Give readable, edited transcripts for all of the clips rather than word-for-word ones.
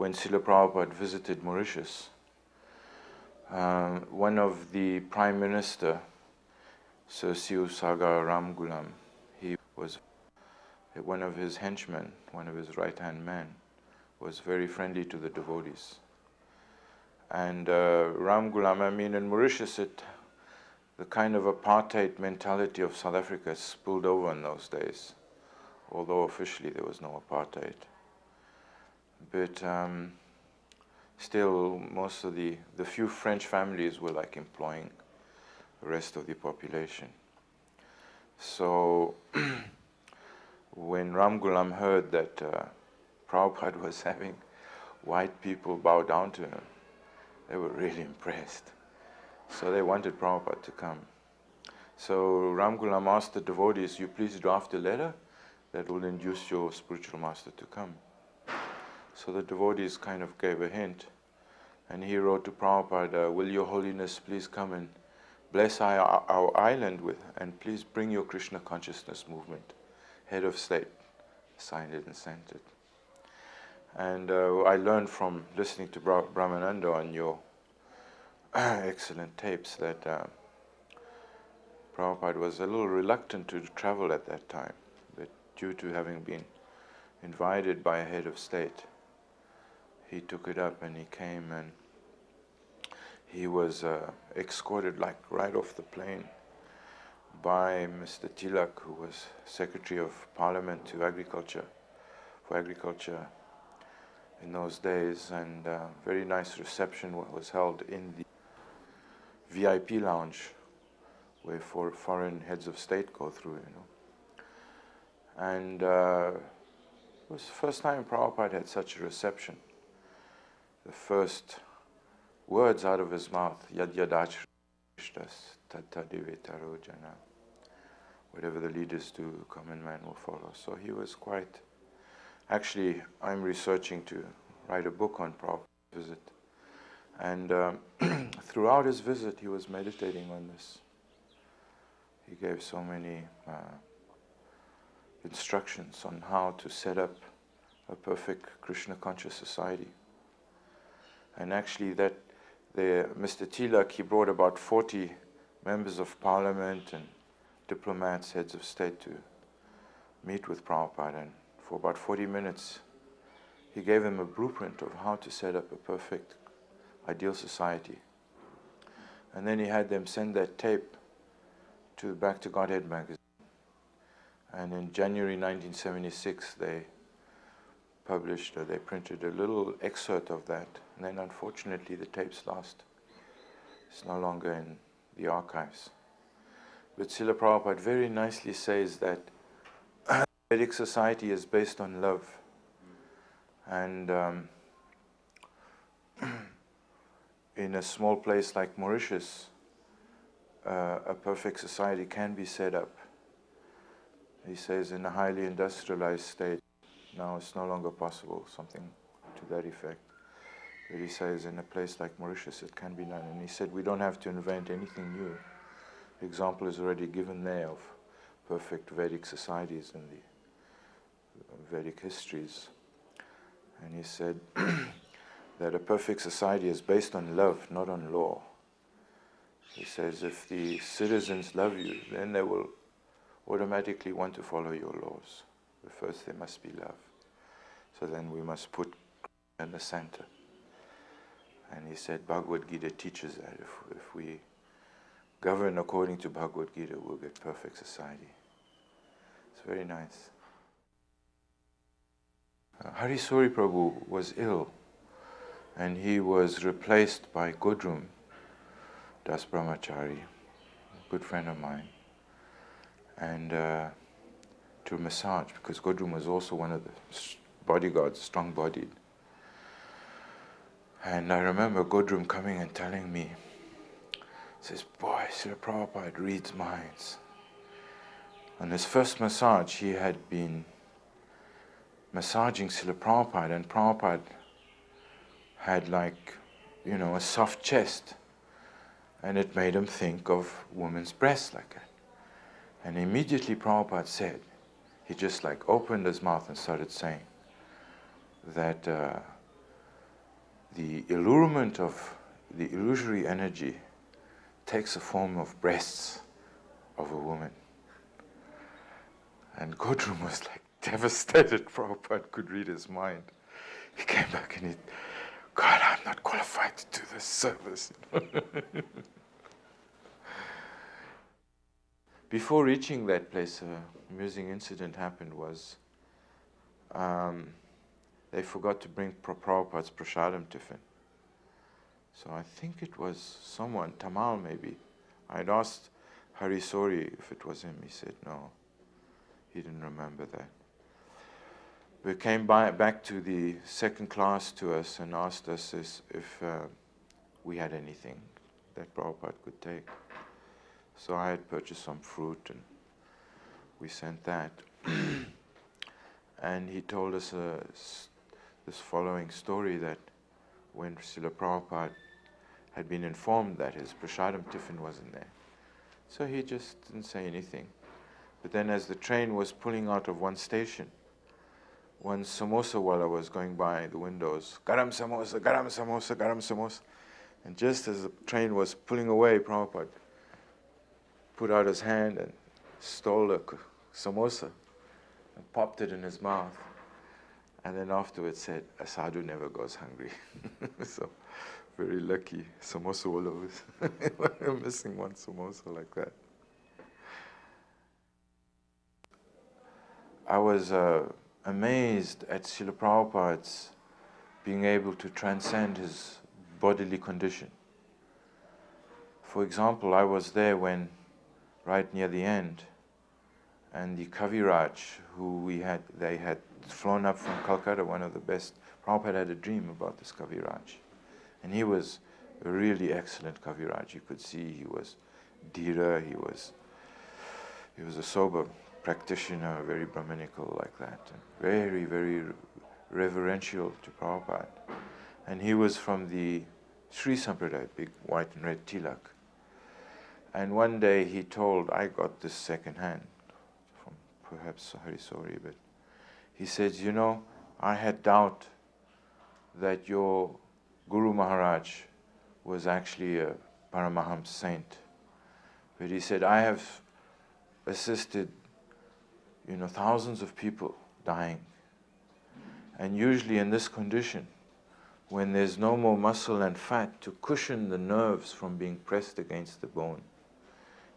when Srila Prabhupada visited Mauritius, one of the Prime Minister, Sir Siu Sagar Ramgulam, he was one of his henchmen, one of his right-hand men, was very friendly to the devotees. And Ramgulam, I mean, in Mauritius, the kind of apartheid mentality of South Africa spilled over in those days, although officially there was no apartheid. But still, most of the few French families were like employing the rest of the population. So when Ramgulam heard that Prabhupada was having white people bow down to him, they were really impressed. So they wanted Prabhupada to come. So Ramgulam asked the devotees, "You please draft a letter that will induce your spiritual master to come." So the devotees kind of gave a hint, and he wrote to Prabhupada, "Will your holiness please come and bless our island with, and please bring your Krishna consciousness movement. Head of state." Signed it and sent it. And I learned from listening to Brahmananda on your excellent tapes that Prabhupada was a little reluctant to travel at that time, but due to having been invited by a head of state, he took it up and he came, and he was escorted like right off the plane by Mr. Tilak, who was Secretary of Parliament for Agriculture in those days, and very nice reception was held in the VIP lounge where foreign heads of state go through, And it was the first time Prabhupada had such a reception. The first words out of his mouth, Yad Yadachristas Tata Divetaro Jana. Whatever the leaders do, common man will follow. So he was quite... Actually, I'm researching to write a book on Prabhupada's visit. And throughout his visit, he was meditating on this. He gave so many instructions on how to set up a perfect Krishna conscious society. And actually Mr. Tilak, he brought about 40 members of parliament and diplomats, heads of state, to meet with Prabhupada. And for about 40 minutes, he gave them a blueprint of how to set up a perfect, ideal society. And then he had them send that tape back to Godhead magazine. And in January 1976, they printed a little excerpt of that. And then unfortunately, the tape's lost. It's no longer in the archives. But Srila Prabhupada very nicely says that Vedic society is based on love. And in a small place like Mauritius, a perfect society can be set up. He says in a highly industrialized state, now it's no longer possible, something to that effect. But he says in a place like Mauritius it can be done. And he said we don't have to invent anything new. The example is already given there of perfect Vedic societies in the Vedic histories. And he said that a perfect society is based on love, not on law. He says if the citizens love you, then they will automatically want to follow your laws. But first there must be love. So then we must put in the center. And he said Bhagavad-gita teaches that if we govern according to Bhagavad-gita, we'll get perfect society. It's very nice. Harisuri Prabhu was ill, and he was replaced by Godrum Das Brahmachari, a good friend of mine, and to massage, because Godrum was also one of the bodyguards, strong-bodied. And I remember Godrum coming and telling me, says, boy, Srila Prabhupada reads minds. On his first massage, he had been massaging Srila Prabhupada, and Prabhupada had a soft chest, and it made him think of women's breasts like that. And immediately Prabhupada said, he just opened his mouth and started saying that the allurement of the illusory energy takes the form of breasts of a woman. And Godrum was like devastated. Prabhupada could read his mind. He came back and he, God, I'm not qualified to do this service. Before reaching that place, an amusing incident happened was they forgot to bring Prabhupada's prasadam tiffin. So I think it was someone, Tamal maybe. I'd asked Hari Sori if it was him. He said no, he didn't remember that. We came back to the second class to us and asked us if we had anything that Prabhupada could take. So I had purchased some fruit and we sent that. And he told us this following story, that when Srila Prabhupada had been informed that his prasadam tiffin wasn't there, so he just didn't say anything. But then as the train was pulling out of one station, one samosa wala was going by the windows, garam samosa, garam samosa, garam samosa. And just as the train was pulling away, Prabhupada put out his hand and stole a samosa and popped it in his mouth. And then afterwards said, a sadhu never goes hungry. So, very lucky. Samosa wala was missing one samosa like that. I was amazed at Srila Prabhupada's being able to transcend his bodily condition. For example, I was there when, right near the end, and the Kaviraj, who they had flown up from Calcutta, one of the best. Prabhupada had a dream about this Kaviraj. And he was a really excellent Kaviraj. You could see he was dhira, he was a sober practitioner, very Brahminical like that, and very, very reverential to Prabhupada. And he was from the Sri Sampradaya, big white and red tilak. And one day he told, I got this second hand, from perhaps Hari Sori, but he said, you know, I had doubt that your Guru Maharaj was actually a Paramaham saint. But he said, I have assisted, thousands of people dying. And usually in this condition, when there's no more muscle and fat to cushion the nerves from being pressed against the bone,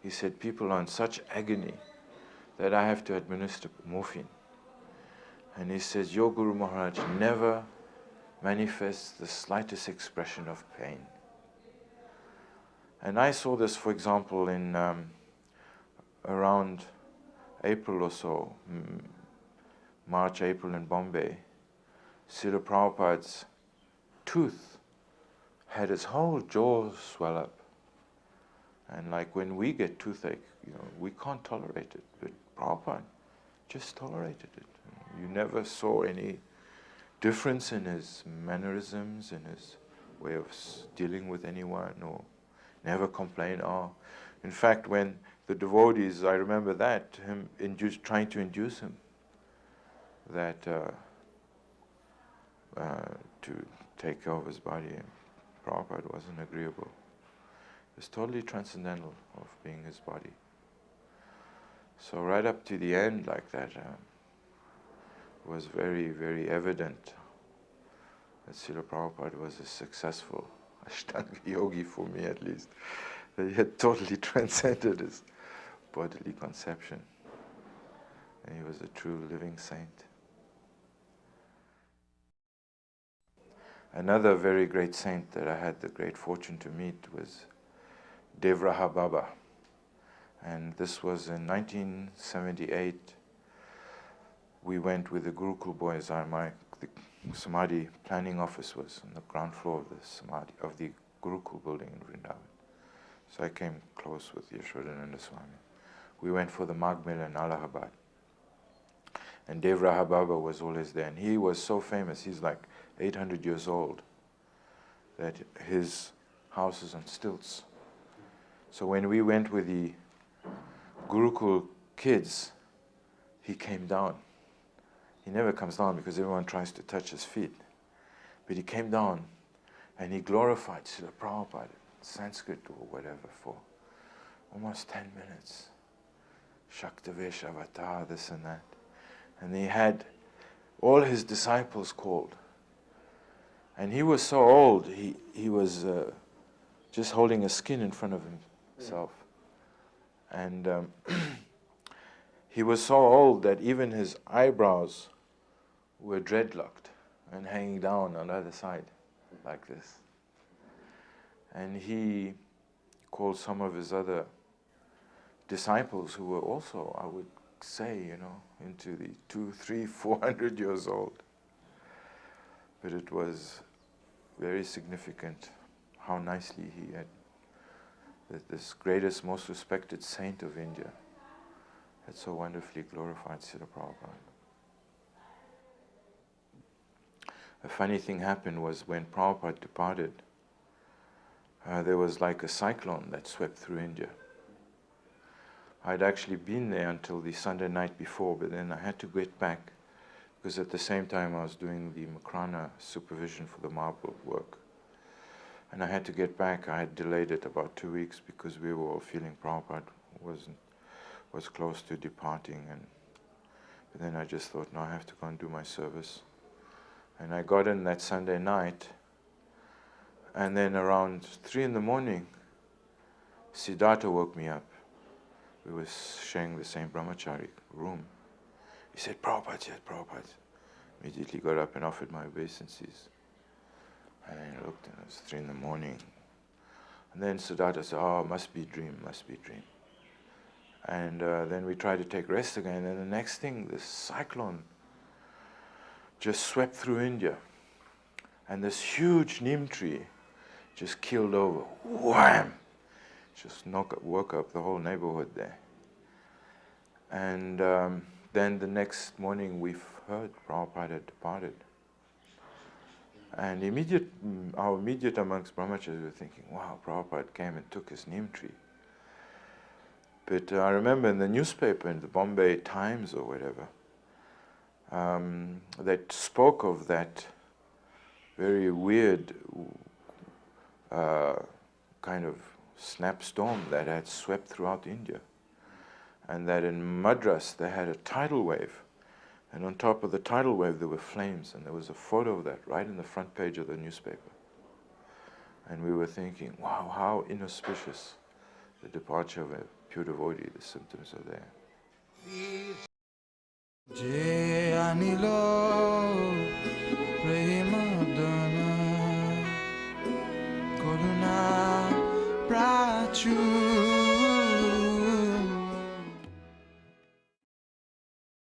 he said, people are in such agony that I have to administer morphine. And he says, your Guru Maharaj never manifests the slightest expression of pain. And I saw this, for example, in around April or so, March, April in Bombay. Srila Prabhupada's tooth had his whole jaw swell up. And like when we get toothache, we can't tolerate it. But Prabhupada just tolerated it. You never saw any difference in his mannerisms, in his way of dealing with anyone, or never complain. In fact, when the devotees, I remember that, him trying to induce him that to take care of his body, and Prabhupada wasn't agreeable. It was totally transcendental of being his body. So right up to the end like that, was very, very evident that Srila Prabhupada was a successful Ashtanga yogi, for me at least. That he had totally transcended his bodily conception. And he was a true living saint. Another very great saint that I had the great fortune to meet was Devraha Baba. And this was in 1978. We went with the Gurukul boys. The Samadhi planning office was on the ground floor of the Gurukul building in Vrindavan. So I came close with Yashodananda Swami. We went for the Magh Mela in Allahabad. And Devraha Baba was always there. And he was so famous, he's like 800 years old, that his house is on stilts. So when we went with the Gurukul kids, he came down. He never comes down because everyone tries to touch his feet. But he came down And he glorified Srila Prabhupada, Sanskrit or whatever, for almost 10 minutes. Shaktavesh Avatar, this and that. And he had all his disciples called. And he was so old, he was just holding a skin in front of himself. And he was so old that even his eyebrows were dreadlocked and hanging down on the other side, like this. And he called some of his other disciples who were also, I would say, into the 200, 300, 400 years old. But it was very significant how nicely he had, this greatest, most respected saint of India, had so wonderfully glorified Srila Prabhupada. A funny thing happened was when Prabhupada departed, there was like a cyclone that swept through India. I'd actually been there until the Sunday night before, but then I had to get back because at the same time I was doing the Makrana supervision for the marble work. And I had to get back. I had delayed it about 2 weeks because we were all feeling Prabhupada was close to departing. But then I just thought, no, I have to go and do my service. And I got in that Sunday night, and then around 3 in the morning, Siddhartha woke me up. We were sharing the same brahmachari room. He said, Prabhupada, yes, Prabhupada. Immediately got up and offered my obeisances. And I looked, and it was 3 in the morning. And then Siddhartha said, oh, must be dream, must be dream. And then we tried to take rest again, and the next thing, this cyclone just swept through India. And this huge neem tree just keeled over. Wham! Just woke up the whole neighborhood there. And then the next morning we heard Prabhupada had departed. And our immediate amongst brahmacharis were thinking, wow, Prabhupada came and took his neem tree. But I remember in the newspaper, in the Bombay Times or whatever, that spoke of that very weird kind of snapstorm that had swept throughout India. And that in Madras they had a tidal wave. And on top of the tidal wave there were flames, and there was a photo of that right in the front page of the newspaper. And we were thinking, wow, how inauspicious the departure of a pure devotee, the symptoms are there. Jai Anilo Premadana Koruna Prachu